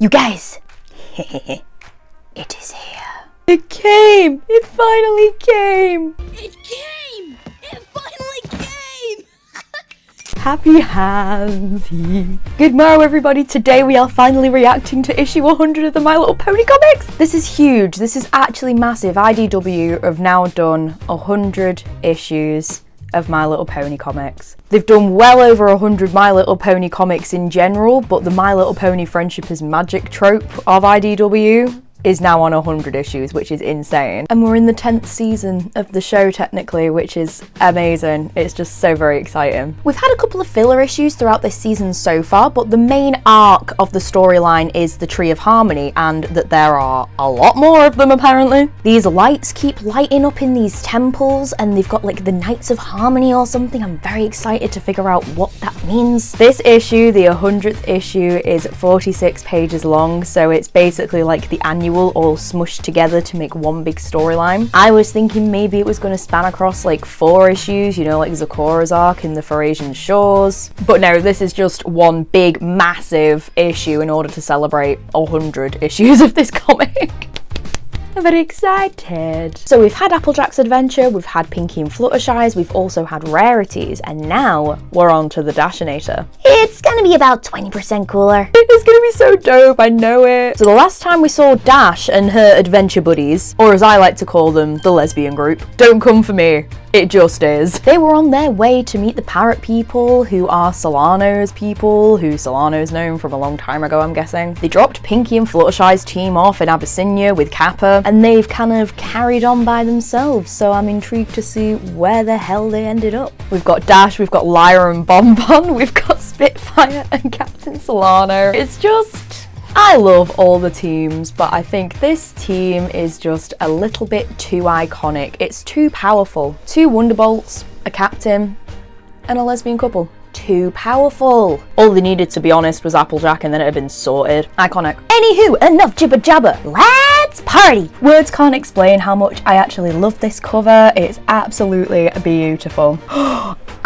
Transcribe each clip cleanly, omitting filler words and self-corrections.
You guys, it is here. It came! It finally came! It came! It finally came! Happy hands. Good morrow everybody, today we are finally reacting to issue 100 of the My Little Pony comics. This is huge, this is actually massive. IDW have now done 100 issues of My Little Pony comics. They've done well over 100 My Little Pony comics in general, but the My Little Pony Friendship is Magic trope of IDW is now on 100 issues, which is insane. And we're in the 10th season of the show technically, which is amazing. It's just so very exciting. We've had a couple of filler issues throughout this season so far, but the main arc of the storyline is the Tree of Harmony, and that there are a lot more of them apparently. These lights keep lighting up in these temples, and they've got like the Knights of Harmony or something. I'm very excited to figure out what that means. This issue, the 100th issue, is 46 pages long, so it's basically like the annual all smushed together to make one big storyline. I was thinking maybe it was going to span across like 4 issues, you know, like Zeccora's arc in the Pharasian Shores. But no, this is just one big, massive issue in order to celebrate 100 issues of this comic. I'm very excited. So we've had Applejack's Adventure, we've had Pinky and Fluttershy's, we've also had Rarities, and now we're on to the Dashinator. It's gonna be about 20% cooler. It's gonna be so dope, I know it. So the last time we saw Dash and her adventure buddies, or as I like to call them, the lesbian group, don't come for me. It just is. They were on their way to meet the parrot people, who are Solano's people, who Solano's known from a long time ago, I'm guessing. They dropped Pinky and Fluttershy's team off in Abyssinia with Kappa, and they've kind of carried on by themselves, so I'm intrigued to see where the hell they ended up. We've got Dash, we've got Lyra and Bonbon, we've got Spitfire and Captain Solano. It's just... I love all the teams, but I think this team is just a little bit too iconic. It's too powerful. 2 Wonderbolts, a captain, and a lesbian couple. Too powerful. All they needed, to be honest, was Applejack, and then it had been sorted. Iconic. Anywho, enough jibber jabber. Let's party! Words can't explain how much I actually love this cover. It's absolutely beautiful.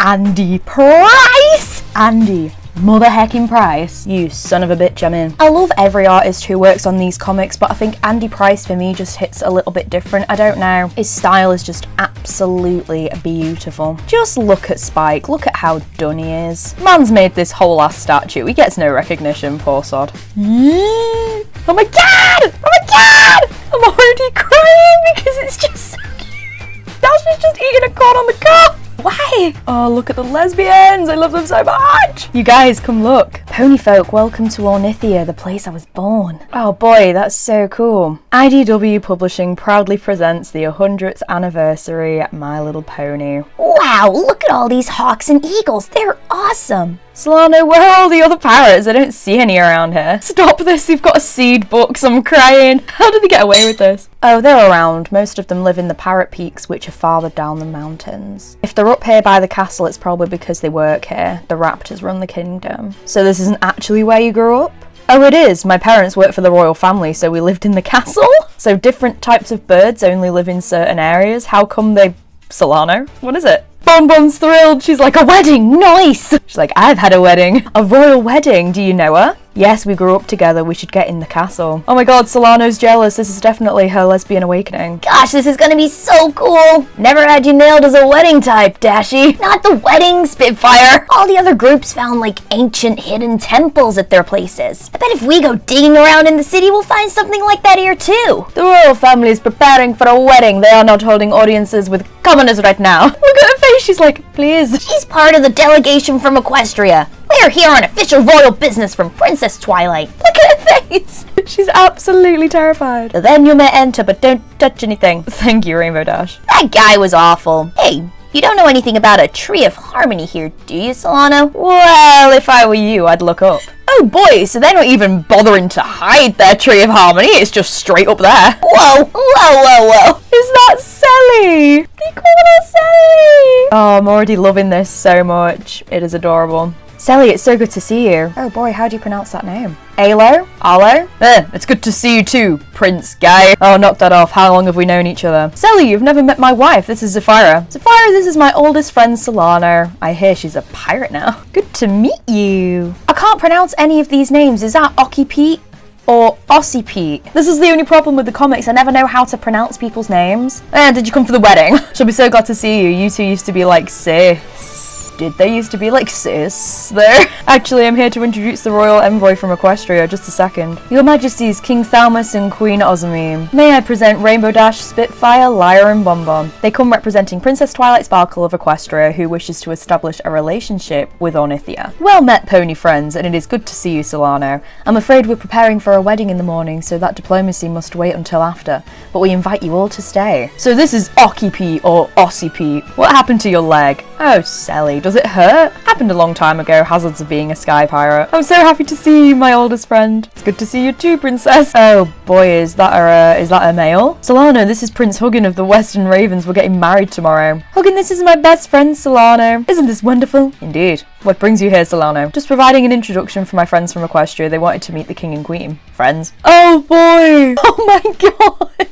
Andy Price! Andy mother hecking Price, you son of a bitch, I'm in. I love every artist who works on these comics, but I think Andy Price for me just hits a little bit different. I don't know. His style is just absolutely beautiful. Just look at Spike, look at how done he is. Man's made this whole ass statue. He gets no recognition, poor sod. Oh my god! Oh my god! I'm already crying because it's just so cute. Dash is just eating a corn on the cob. Why? Oh, look at the lesbians. I love them so much. You guys, come look. Pony folk, welcome to Ornithia, the place I was born. Oh boy, that's so cool. IDW Publishing proudly presents the 100th anniversary My Little Pony. Wow, look at all these hawks and eagles. They're awesome. Solano, where are all the other parrots? I don't see any around here. Stop this, you've got a seed box, I'm crying. How did they get away with this? Oh, they're around. Most of them live in the Parrot Peaks, which are farther down the mountains. If they're up here by the castle, it's probably because they work here. The raptors run the kingdom. So this isn't actually where you grew up? Oh, it is. My parents worked for the royal family, so we lived in the castle. So different types of birds only live in certain areas. How come they... Solano? What is it? Bonbon's thrilled. She's like, a wedding, nice. She's like, I've had a wedding. A royal wedding. Do you know her? Yes, we grew up together. We should get in the castle. Oh my god, Solano's jealous. This is definitely her lesbian awakening. Gosh, this is gonna be so cool. Never had you nailed as a wedding type, Dashy. Not the wedding, Spitfire. All the other groups found like ancient hidden temples at their places. I bet if we go digging around in the city, we'll find something like that here too. The royal family is preparing for a wedding. They are not holding audiences with commoners right now. Look at her face. She's like, please. She's part of the delegation from Equestria. We're here on official royal business from Princess Twilight. Look at her face. She's absolutely terrified. Then you may enter, but don't touch anything. Thank you, Rainbow Dash. That guy was awful. Hey, you don't know anything about a Tree of Harmony here, do you, Solano? Well, if I were you, I'd look up. Oh boy, so they're not even bothering to hide their Tree of Harmony. It's just straight up there. Whoa, whoa, whoa, whoa. Is that Sally? They call her Sally. Oh, I'm already loving this so much. It is adorable. Sally, it's so good to see you. Oh boy, how do you pronounce that name? Alo? Alo? It's good to see you too, Prince Guy. Oh, knock that off. How long have we known each other? Sally, you've never met my wife. This is Zephyra. Zephyra, this is my oldest friend, Solano. I hear she's a pirate now. Good to meet you. I can't pronounce any of these names. Is that Oki Pete? or Ossipete? This is the only problem with the comics. I never know how to pronounce people's names. Did you come for the wedding? She'll be so glad to see you. You two used to be like sis. Did they used to be like sis there? Actually, I'm here to introduce the royal envoy from Equestria. Just a second. Your Majesties, King Thalmus and Queen Osmine. May I present Rainbow Dash, Spitfire, Lyra and Bonbon. They come representing Princess Twilight Sparkle of Equestria, who wishes to establish a relationship with Ornithia. Well met, pony friends, and it is good to see you, Solano. I'm afraid we're preparing for a wedding in the morning, so that diplomacy must wait until after, but we invite you all to stay. So this is Occipete or Ossipete. What happened to your leg? Oh, Sally, does it hurt? Happened a long time ago, hazards of being a sky pirate. I'm so happy to see you, my oldest friend. It's good to see you too, princess. Oh boy, is that a male? Solano, this is Prince Huggin of the Western Ravens. We're getting married tomorrow. Huggin, this is my best friend, Solano. Isn't this wonderful? Indeed. What brings you here, Solano? Just providing an introduction for my friends from Equestria. They wanted to meet the king and queen. Friends? Oh boy! Oh my god!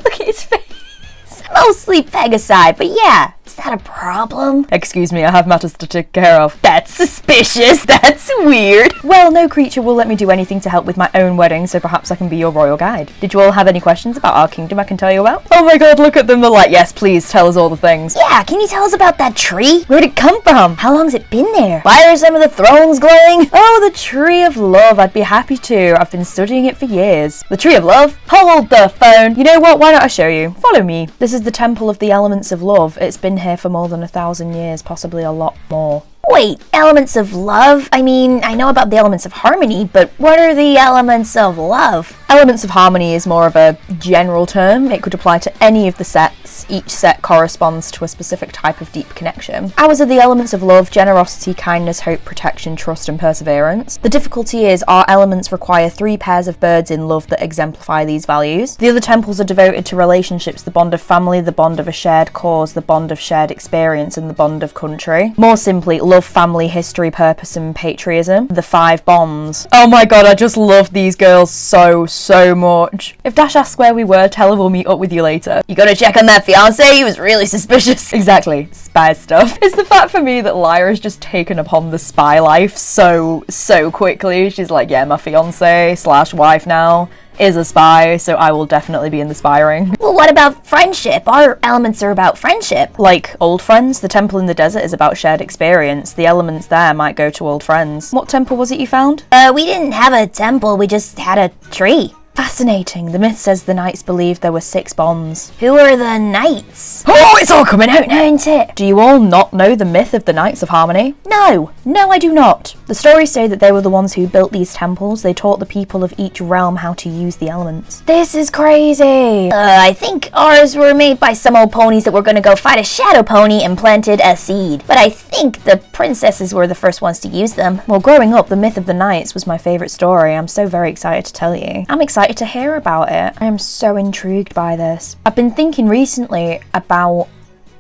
Look at his face! Mostly Pegasi, but yeah. Is that a problem? Excuse me, I have matters to take care of. That's suspicious. That's weird. Well, no creature will let me do anything to help with my own wedding, so perhaps I can be your royal guide. Did you all have any questions about our kingdom I can tell you about? Oh my god, look at them. They're like, yes, please, tell us all the things. Yeah, can you tell us about that tree? Where'd it come from? How long's it been there? Why are some of the thrones glowing? Oh, the Tree of Love. I'd be happy to. I've been studying it for years. The Tree of Love? Hold the phone. You know what? Why don't I show you? Follow me. This is the Temple of the Elements of Love. It's been here for more than 1,000 years, possibly a lot more. Wait, elements of love? I mean, I know about the elements of harmony, but what are the elements of love? Elements of harmony is more of a general term. It could apply to any of the sets. Each set corresponds to a specific type of deep connection. Ours are the elements of love, generosity, kindness, hope, protection, trust, and perseverance. The difficulty is our elements require 3 pairs of birds in love that exemplify these values. The other temples are devoted to relationships, the bond of family, the bond of a shared cause, the bond of shared experience, and the bond of country. More simply, love, family, history, purpose, and patriotism. The 5 bonds. Oh my god, I just love these girls so much. If Dash asks where we were, tell her we'll meet up with you later. You gotta check on that fiancé, he was really suspicious. Exactly, spy stuff. It's the fact for me that Lyra's just taken upon the spy life so quickly. She's like, yeah, my fiancé / wife now is a spy, so I will definitely be in the spy ring. Well, what about friendship? Our elements are about friendship. Like old friends, the temple in the desert is about shared experience. The elements there might go to old friends. What temple was it you found? We didn't have a temple, we just had a tree. Fascinating. The myth says the knights believed there were 6 bonds. Who are the knights? Oh, it's all coming out now, isn't it? Do you all not know the myth of the Knights of Harmony? No, I do not. The stories say that they were the ones who built these temples. They taught the people of each realm how to use the elements. This is crazy. I think ours were made by some old ponies that were gonna go fight a shadow pony and planted a seed. But I think the princesses were the first ones to use them. Well, growing up, the myth of the knights was my favourite story. I'm so very excited to tell you. I'm excited to hear about it. I am so intrigued by this. I've been thinking recently about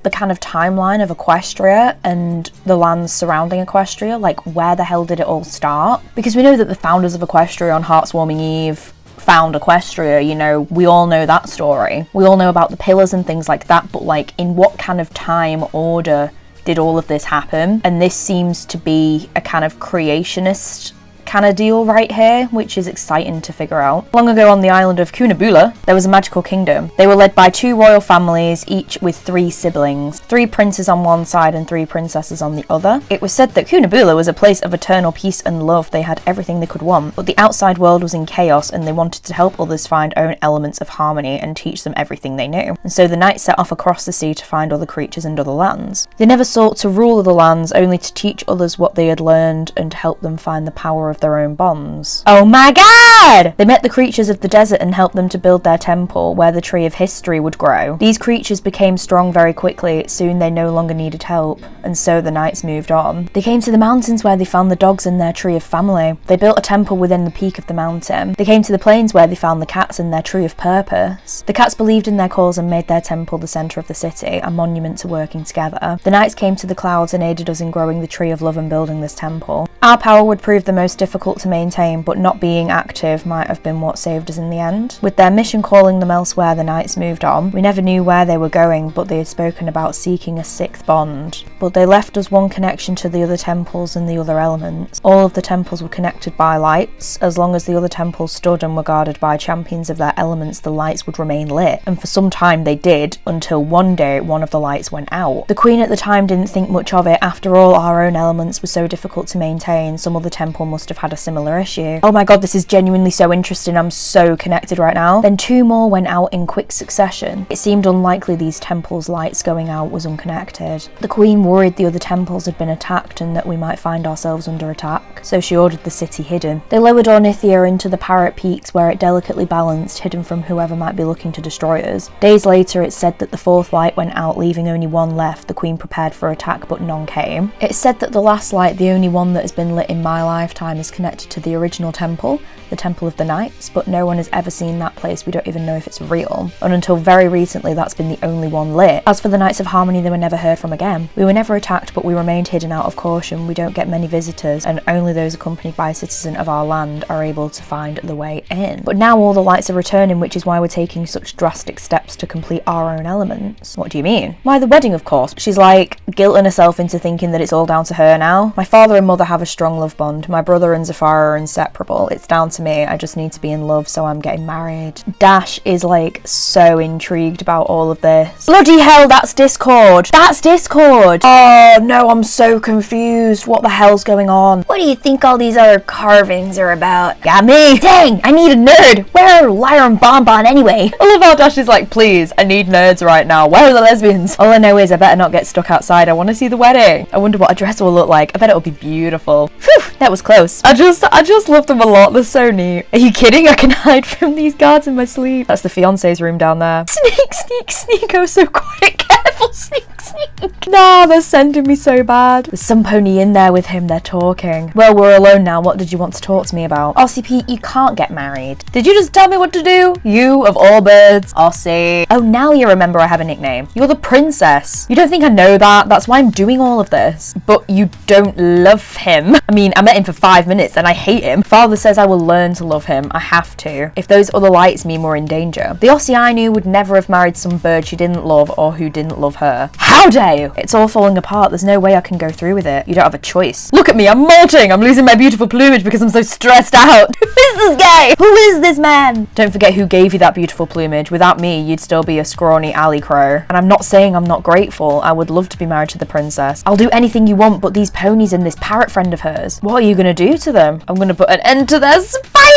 the kind of timeline of Equestria and the lands surrounding Equestria, like where the hell did it all start? Because we know that the founders of Equestria on Heartswarming Eve found Equestria, you know, we all know that story. We all know about the pillars and things like that, but like in what kind of time order did all of this happen? And this seems to be a kind of creationist kind of deal right here, which is exciting to figure out. Long ago on the island of Cunabula, there was a magical kingdom. They were led by 2 royal families, each with 3 siblings, 3 princes on one side and 3 princesses on the other. It was said that Cunabula was a place of eternal peace and love. They had everything they could want, but the outside world was in chaos and they wanted to help others find own elements of harmony and teach them everything they knew. And so the knights set off across the sea to find other creatures and other lands. They never sought to rule other lands, only to teach others what they had learned and help them find the power of their own bonds. Oh my god! They met the creatures of the desert and helped them to build their temple where the tree of history would grow. These creatures became strong very quickly. Soon they no longer needed help, and so the knights moved on. They came to the mountains where they found the dogs in their tree of family. They built a temple within the peak of the mountain. They came to the plains where they found the cats in their tree of purpose. The cats believed in their cause and made their temple the centre of the city, a monument to working together. The knights came to the clouds and aided us in growing the tree of love and building this temple. Our power would prove the most difficult difficult to maintain, but not being active might have been what saved us in the end. With their mission calling them elsewhere, the knights moved on. We never knew where they were going, but they had spoken about seeking a sixth bond. But they left us one connection to the other temples and the other elements. All of the temples were connected by lights. As long as the other temples stood and were guarded by champions of their elements, the lights would remain lit. And for some time they did, until one day one of the lights went out. The queen at the time didn't think much of it. After all, our own elements were so difficult to maintain. Some other temple must have had a similar issue. Oh my god, this is genuinely so interesting. I'm so connected right now. Then 2 more went out in quick succession. It seemed unlikely these temples' lights going out was unconnected. The queen worried the other temples had been attacked and that we might find ourselves under attack, so she ordered the city hidden. They lowered Ornithia into the Parrot Peaks where it delicately balanced, hidden from whoever might be looking to destroy us. Days later it said that the 4th light went out, leaving only 1 left. The queen prepared for attack, but none came. It's said that the last light, the only one that has been lit in my lifetime, is connected to the original temple, the Temple of the Knights, but no one has ever seen that place. We don't even know if it's real. And until very recently, that's been the only one lit. As for the Knights of Harmony, they were never heard from again. We were never attacked, but we remained hidden out of caution. We don't get many visitors, and only those accompanied by a citizen of our land are able to find the way in. But now all the lights are returning, which is why we're taking such drastic steps to complete our own elements. What do you mean? Why, the wedding, of course. She's like guilting herself into thinking that it's all down to her now. My father and mother have a strong love bond. My brother and Zafara are inseparable. It's down to me. I just need to be in love, so I'm getting married. Dash is like so intrigued about all of this. Bloody hell, that's Discord. That's Discord. Oh no, I'm so confused. What the hell's going on? What do you think all these other carvings are about? Got me. Dang, I need a nerd. Where are Lyra and Bonbon anyway? I love how Dash is like, please, I need nerds right now. Where are the lesbians? All I know is I better not get stuck outside. I want to see the wedding. I wonder what a dress will look like. I bet it'll be beautiful. Whew, that was close. I just love them a lot. They're so neat. Are you kidding? I can hide from these guards in my sleep. That's the fiance's room down there. Sneak, sneak, sneak. Oh, so quick. Careful, sneak, sneak. Nah, they're sending me so bad. There's some pony in there with him. They're talking. Well, we're alone now. What did you want to talk to me about? Aussie, you can't get married. Did you just tell me what to do? You, of all birds. Aussie. Oh, now you remember I have a nickname. You're the princess. You don't think I know that? That's why I'm doing all of this. But you don't love him. I mean, I met him for 5 minutes and I hate him. Father says I will learn to love him. I have to. If those other lights mean we're in danger. The Aussie I knew would never have married some bird she didn't love or who didn't love her. How dare you? It's all falling apart. There's no way I can go through with it. You don't have a choice. Look at me. I'm molting. I'm losing my beautiful plumage because I'm so stressed out. Who is this guy? Who is this man? Don't forget who gave you that beautiful plumage. Without me, you'd still be a scrawny alley crow. And I'm not saying I'm not grateful. I would love to be married to the princess. I'll do anything you want, but these ponies and this parrot friend of hers, what are you going to do to them? I'm going to put an end to their spying.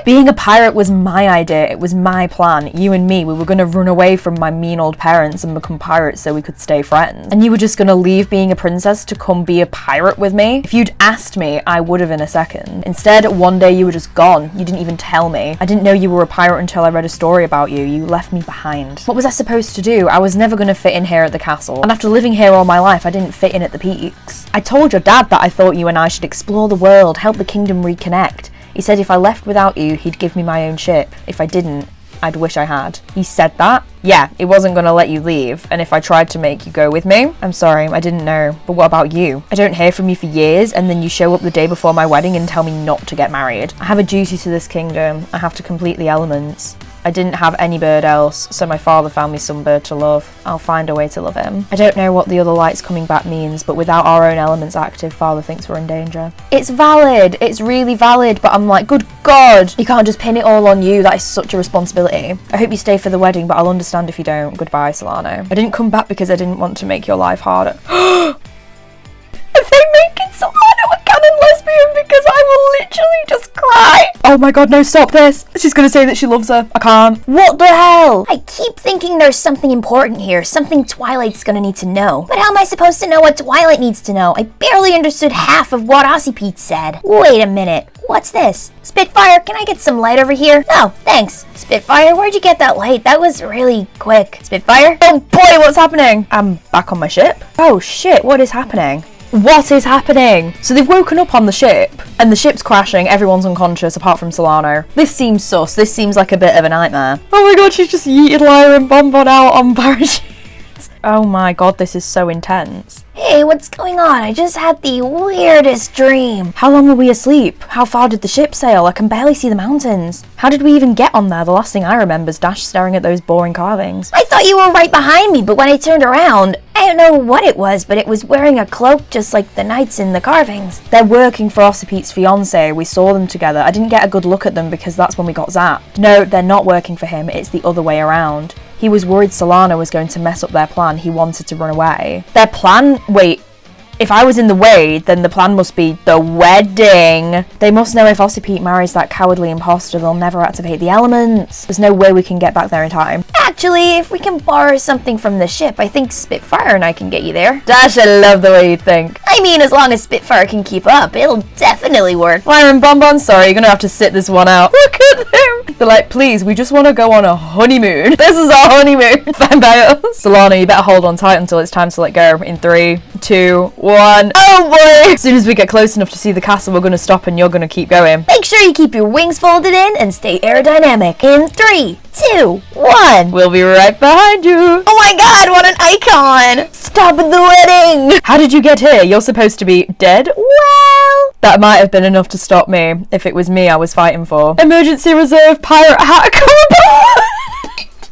Being a pirate was my idea. It was my plan. You and me, we were going to run away from my mean old parents and become pirates so we could stay friends. And you were just going to leave being a princess to come be a pirate with me? If you'd asked me, I would have in a second. Instead, one day you were just gone. You didn't even tell me. I didn't know you were a pirate until I read a story about you. You left me behind. What was I supposed to do? I was never going to fit in here at the castle. And after living here all my life, I didn't fit in at the peaks. I told your dad that I thought you and I should explore the world, help the kingdom reconnect. He said if I left without you, he'd give me my own ship. If I didn't, I'd wish I had. He said that? Yeah, he wasn't gonna let you leave, and if I tried to make you go with me, I'm sorry, I didn't know. But what about you? I don't hear from you for years, and then you show up the day before my wedding and tell me not to get married. I have a duty to this kingdom. I have to complete the elements. I didn't have any bird else, so my father found me some bird to love. I'll find a way to love him. I don't know what the other lights coming back means, but without our own elements active, father thinks we're in danger. It's valid. It's really valid, but I'm like, good God. You can't just pin it all on you. That is such a responsibility. I hope you stay for the wedding, but I'll understand if you don't. Goodbye, Solano. I didn't come back because I didn't want to make your life harder. If they make it Solano a canon lesbian, because I will literally just cry. Oh my god, no, stop this. She's gonna say that she loves her. I can't. What the hell? I keep thinking there's something important here, something Twilight's gonna need to know. But how am I supposed to know what Twilight needs to know? I barely understood half of what Ossipete said. Wait a minute. What's this? Spitfire, can I get some light over here? No, thanks. Spitfire, where'd you get that light? That was really quick. Spitfire? Oh boy, what's happening? I'm back on my ship. Oh shit, what is happening? What is happening? So they've woken up on the ship, and the ship's crashing, everyone's unconscious apart from Solano. This seems sus, this seems like a bit of a nightmare. Oh my god, she's just yeeted Lyra and Bonbon out on parachutes. Oh my god, this is so intense. Hey, what's going on? I just had the weirdest dream. How long were we asleep? How far did the ship sail? I can barely see the mountains. How did we even get on there? The last thing I remember is Dash staring at those boring carvings. I thought you were right behind me, but when I turned around, I don't know what it was, but it was wearing a cloak just like the knights in the carvings. They're working for Ossipete's fiancé. We saw them together. I didn't get a good look at them because that's when we got zapped. No, they're not working for him. It's the other way around. He was worried Solana was going to mess up their plan. He wanted to run away. Their plan? Wait. If I was in the way, then the plan must be the wedding. They must know if Ossipete marries that cowardly imposter, they'll never activate the elements. There's no way we can get back there in time. Actually, if we can borrow something from the ship, I think Spitfire and I can get you there. Dash, I love the way you think. I mean, as long as Spitfire can keep up, it'll definitely work. Myron Bonbon, sorry, you're gonna have to sit this one out. Look at them. They're like, please, we just want to go on a honeymoon. This is our honeymoon. Fine by us. Solana, you better hold on tight until it's time to let go. In 3, 2, 1. Oh boy! As soon as we get close enough to see the castle, we're gonna stop and you're gonna keep going. Make sure you keep your wings folded in and stay aerodynamic. In 3, 2, 1. We'll be right behind you. Oh my god, what an icon! Stop at the wedding! How did you get here? You're supposed to be dead? Well... That might have been enough to stop me, if it was me I was fighting for. Emergency reserve pirate hat.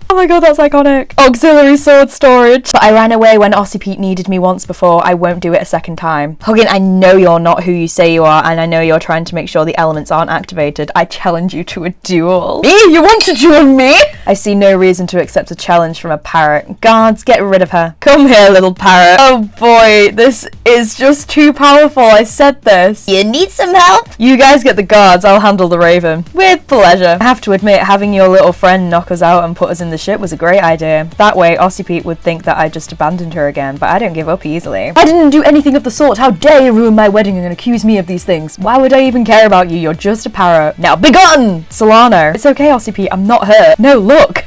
Oh my god, that's iconic. Auxiliary sword storage. But I ran away when Ossipete needed me once before. I won't do it a second time. Huggin, I know you're not who you say you are, and I know you're trying to make sure the elements aren't activated. I challenge you to a duel. Me? You want to duel me? I see no reason to accept a challenge from a parrot. Guards, get rid of her. Come here, little parrot. Oh boy, this is just too powerful. I said this. You need some help? You guys get the guards, I'll handle the raven. With pleasure. I have to admit, having your little friend knock us out and put us in the ship was a great idea. That way, Ossipete would think that I just abandoned her again, but I don't give up easily. I didn't do anything of the sort. How dare you ruin my wedding and accuse me of these things? Why would I even care about you? You're just a parrot. Now begone! Solano. It's okay, Ossipete. I'm not hurt. No, look.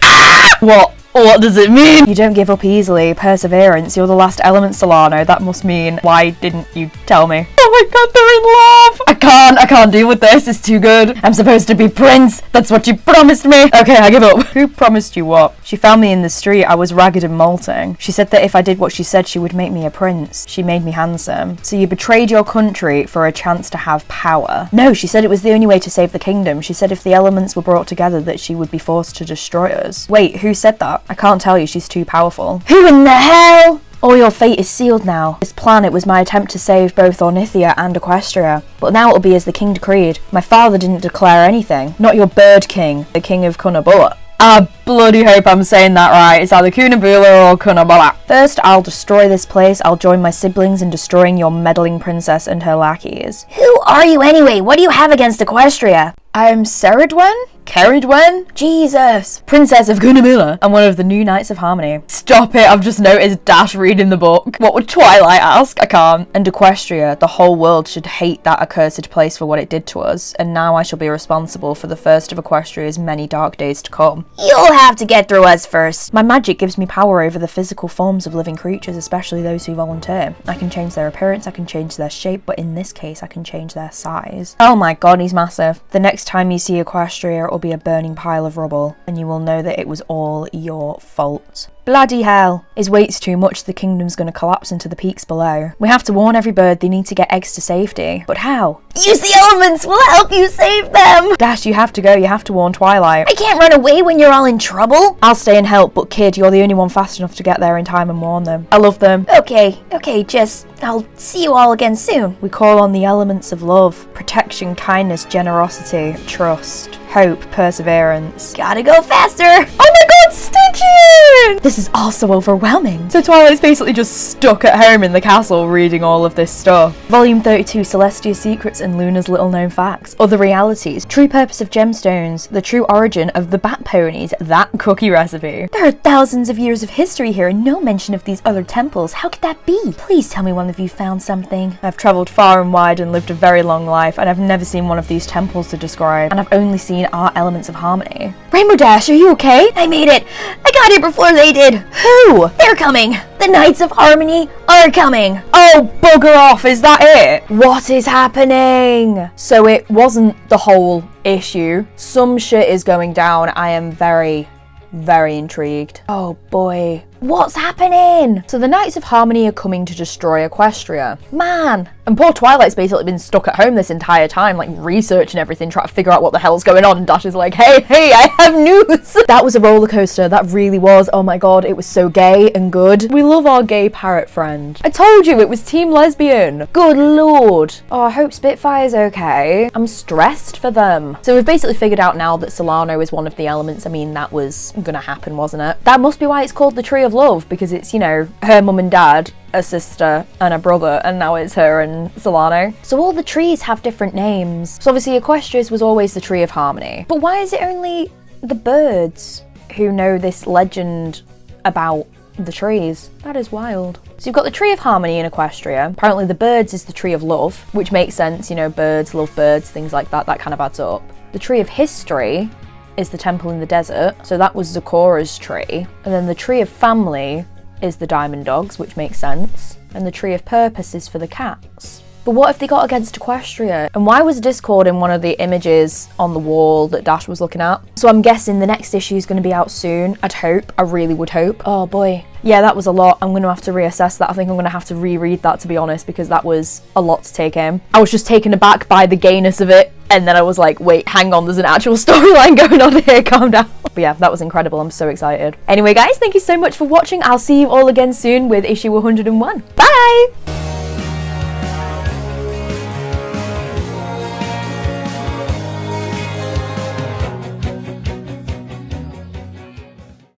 What? What does it mean? You don't give up easily. Perseverance. You're the last element, Solano. That must mean, why didn't you tell me? Oh my god, they're in love! I can't deal with this. It's too good. I'm supposed to be prince. That's what you promised me. Okay, I give up. Who promised you what? She found me in the street. I was ragged and molting. She said that if I did what she said, she would make me a prince. She made me handsome. So you betrayed your country for a chance to have power. No, she said it was the only way to save the kingdom. She said if the elements were brought together that she would be forced to destroy us. Wait, who said that? I can't tell you, she's too powerful. Who in the hell? All your fate is sealed now. This plan, it was my attempt to save both Ornithia and Equestria. But now it'll be as the king decreed. My father didn't declare anything. Not your bird king, the king of Cunnabulla. I bloody hope I'm saying that right. It's either Cunnabulla or Cunnabulla. First, I'll destroy this place. I'll join my siblings in destroying your meddling princess and her lackeys. Who are you anyway? What do you have against Equestria? I'm Ceridwen? Caridwen? Jesus. Princess of Cunnabulla. I'm one of the new Knights of Harmony. Stop it, I've just noticed Dash reading the book. What would Twilight ask? I can't. And Equestria, the whole world should hate that accursed place for what it did to us. And now I shall be responsible for the first of Equestria's many dark days to come. You'll have to get through us first. My magic gives me power over the physical forms of living creatures, especially those who volunteer. I can change their appearance, I can change their shape, but in this case I can change their size. Oh my god, he's massive. The next time you see Equestria, it'll be a burning pile of rubble, and you will know that it was all your fault. Bloody hell. His weight's too much, the kingdom's gonna collapse into the peaks below. We have to warn every bird they need to get eggs to safety. But how? Use the elements, we'll help you save them! Dash, you have to go, you have to warn Twilight. I can't run away when you're all in trouble. I'll stay and help, but kid, you're the only one fast enough to get there in time and warn them. I love them. Okay, just, I'll see you all again soon. We call on the elements of love, protection, kindness, generosity, trust, hope, perseverance. Gotta go faster! Oh my god, Stitchin! This is all so overwhelming. So Twilight's basically just stuck at home in the castle reading all of this stuff. Volume 32, Celestia's Secrets and Luna's Little Known Facts. Other realities. True purpose of gemstones. The true origin of the bat ponies. That cookie recipe. There are thousands of years of history here and no mention of these other temples. How could that be? Please tell me one of you found something. I've travelled far and wide and lived a very long life, and I've never seen one of these temples to describe, and I've only seen our elements of harmony. Rainbow Dash, are you okay? I made it. I got here before they did. Who? They're coming. The Knights of Harmony are coming. Oh, bugger off. Is that it? What is happening? So it wasn't the whole issue. Some shit is going down. I am very, very intrigued. Oh boy. What's happening? So the Knights of Harmony are coming to destroy Equestria. Man. And poor Twilight's basically been stuck at home this entire time, like researching everything, trying to figure out what the hell's going on. And Dash is like, hey, I have news. That was a roller coaster. That really was. Oh my god, it was so gay and good. We love our gay parrot friend. I told you it was team lesbian. Good lord. Oh, I hope Spitfire's okay. I'm stressed for them. So we've basically figured out now that Solano is one of the elements. I mean, that was gonna happen, wasn't it? That must be why it's called the Tree of Love, because it's, you know, her mum and dad, a sister and a brother, and now it's her and Solano. So all the trees have different names. So obviously Equestria's was always the Tree of Harmony. But why is it only the birds who know this legend about the trees? That is wild. So you've got the Tree of Harmony in Equestria. Apparently the birds is the Tree of Love, which makes sense, you know, birds love birds, things like that, that kind of adds up. The Tree of History is the Temple in the Desert, so that was Zecora's tree. And then the Tree of Family is the Diamond Dogs, which makes sense. And the Tree of Purpose is for the cats. But what if they got against Equestria? And why was Discord in one of the images on the wall that Dash was looking at? So I'm guessing the next issue is going to be out soon. I'd hope. I really would hope. Oh boy. Yeah, that was a lot. I'm going to have to reassess that. I think I'm going to have to reread that, to be honest, because that was a lot to take in. I was just taken aback by the gayness of it. And then I was like, wait, hang on, there's an actual storyline going on here, calm down. But yeah, that was incredible, I'm so excited. Anyway guys, thank you so much for watching. I'll see you all again soon with issue 101. Bye!